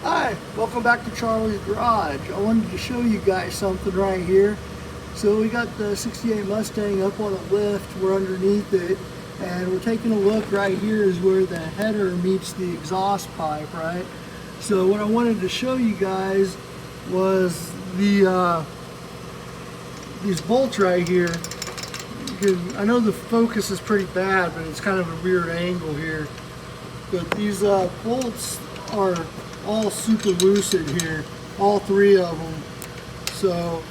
Hi, welcome back to Charlie's Garage. I wanted to show you guys something right here. So we got the 68 Mustang up on a lift, we're underneath it, and we're taking a look. Right here is where the header meets the exhaust pipe, right? So what I wanted to show you guys was these bolts right here. I know the focus is pretty bad, but it's kind of a weird angle here. But these bolts are all super lucid here, all three of them. So,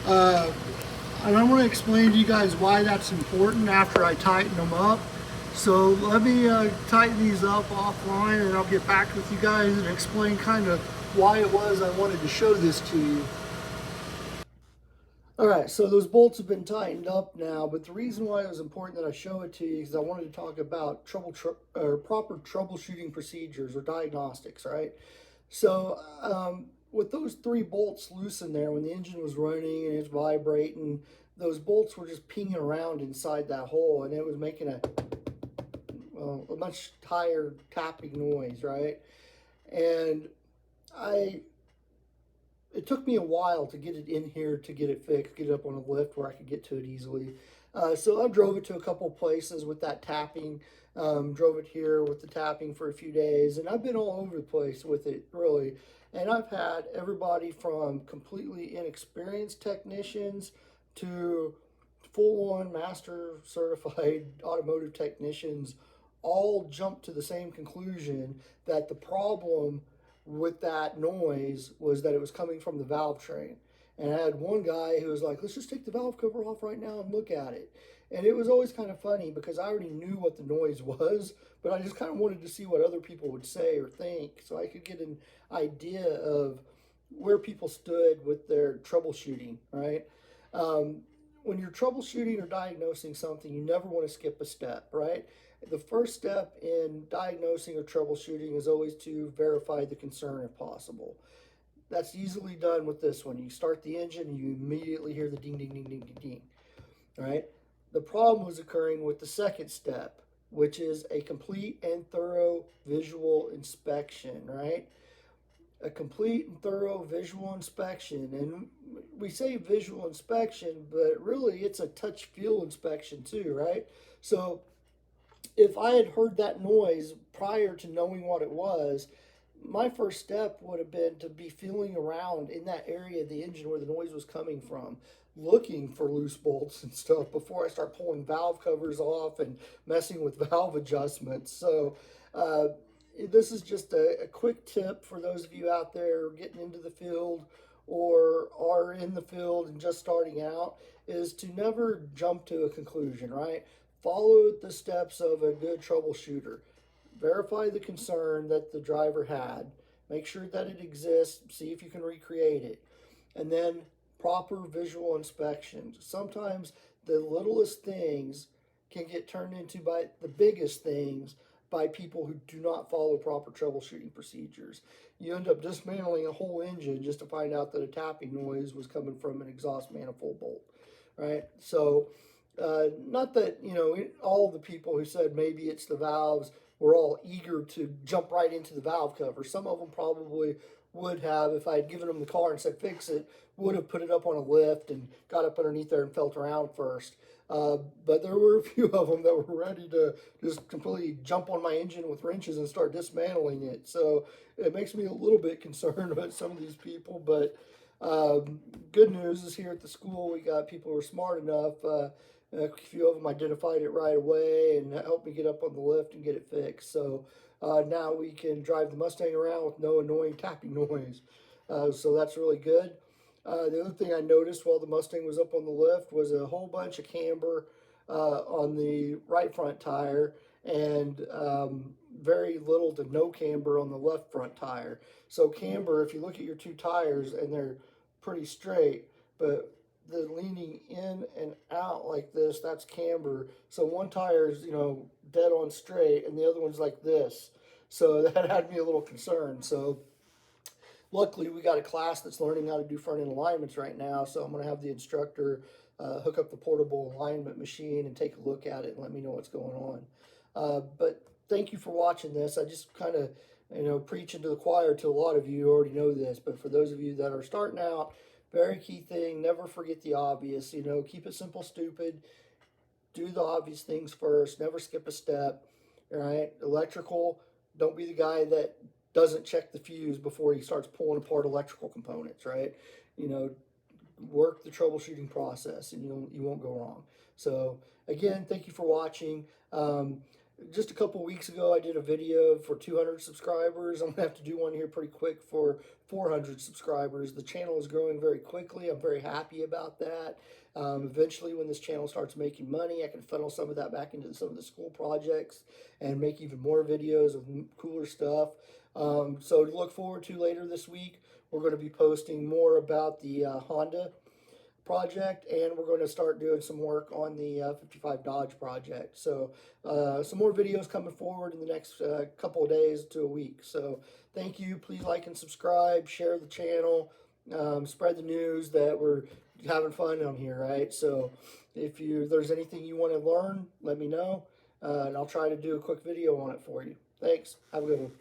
and I want to explain to you guys why that's important after I tighten them up. So let me tighten these up offline, and I'll get back with you guys and explain kind of why it was I wanted to show this to you. Alright, so those bolts have been tightened up now, but the reason why it was important that I show it to you is I wanted to talk about proper troubleshooting procedures or diagnostics, right? So with those three bolts loose in there, when the engine was running and it's vibrating, those bolts were just pinging around inside that hole, and it was making a much higher tapping noise, right? And it took me a while to get it in here, to get it fixed, get it up on a lift where I could get to it easily. So I drove it to a couple places with that tapping, drove it here with the tapping for a few days, and I've been all over the place with it, really. And I've had everybody from completely inexperienced technicians to full-on master certified automotive technicians all jump to the same conclusion that the problem with that noise was that it was coming from the valve train. And I had one guy who was like, let's just take the valve cover off right now and look at it. And it was always kind of funny because I already knew what the noise was, but I just kind of wanted to see what other people would say or think so I could get an idea of where people stood with their troubleshooting, right? When you're troubleshooting or diagnosing something, you never want to skip a step, right? The first step in diagnosing or troubleshooting is always to verify the concern if possible. That's easily done with this one. You start the engine and you immediately hear the ding, ding, ding, ding, ding, ding, right? The problem was occurring with the second step, which is a complete and thorough visual inspection, right? A complete and thorough visual inspection. And we say visual inspection, but really it's a touch feel inspection too, right? So if I had heard that noise prior to knowing what it was, my first step would have been to be feeling around in that area of the engine where the noise was coming from, looking for loose bolts and stuff before I start pulling valve covers off and messing with valve adjustments. So this is just a quick tip for those of you out there getting into the field or are in the field and just starting out, is to never jump to a conclusion, right? Follow the steps of a good troubleshooter. Verify the concern that the driver had. Make sure that it exists. See if you can recreate it. And then proper visual inspections. Sometimes the littlest things can get turned into by the biggest things by people who do not follow proper troubleshooting procedures. You end up dismantling a whole engine just to find out that a tapping noise was coming from an exhaust manifold bolt, right? So not that, all the people who said maybe it's the valves were all eager to jump right into the valve cover. Some of them probably would have, if I had given them the car and said fix it, would have put it up on a lift and got up underneath there and felt around first. But there were a few of them that were ready to just completely jump on my engine with wrenches and start dismantling it. So it makes me a little bit concerned about some of these people. But good news is here at the school we got people who are smart enough. A few of them identified it right away and helped me get up on the lift and get it fixed. So now we can drive the Mustang around with no annoying tapping noise. So that's really good. The other thing I noticed while the Mustang was up on the lift was a whole bunch of camber on the right front tire and very little to no camber on the left front tire. So camber, if you look at your two tires and they're pretty straight, but the leaning in and out like this, that's camber. So one tire is, dead on straight and the other one's like this. So that had me a little concerned. So luckily we got a class that's learning how to do front end alignments right now, so I'm going to have the instructor hook up the portable alignment machine and take a look at it and let me know what's going on. But thank you for watching this. I just kind of preaching to the choir to a lot of you already know this, but for those of you that are starting out, very key thing, never forget the obvious. Keep it simple, stupid. Do the obvious things first. Never skip a step. All right. Electrical, don't be the guy that doesn't check the fuse before he starts pulling apart electrical components, right? Work the troubleshooting process and you won't go wrong. So again, thank you for watching. Just a couple weeks ago, I did a video for 200 subscribers. I'm gonna have to do one here pretty quick for 400 subscribers. The channel is growing very quickly. I'm very happy about that. Eventually, when this channel starts making money, I can funnel some of that back into some of the school projects and make even more videos of cooler stuff. So to look forward to later this week, we're going to be posting more about the Honda project, and we're going to start doing some work on the 55 Dodge project. So some more videos coming forward in the next couple of days to a week. So thank you. Please like and subscribe, share the channel, spread the news that we're having fun on here, right? So if there's anything you want to learn, let me know, and I'll try to do a quick video on it for you. Thanks. Have a good one.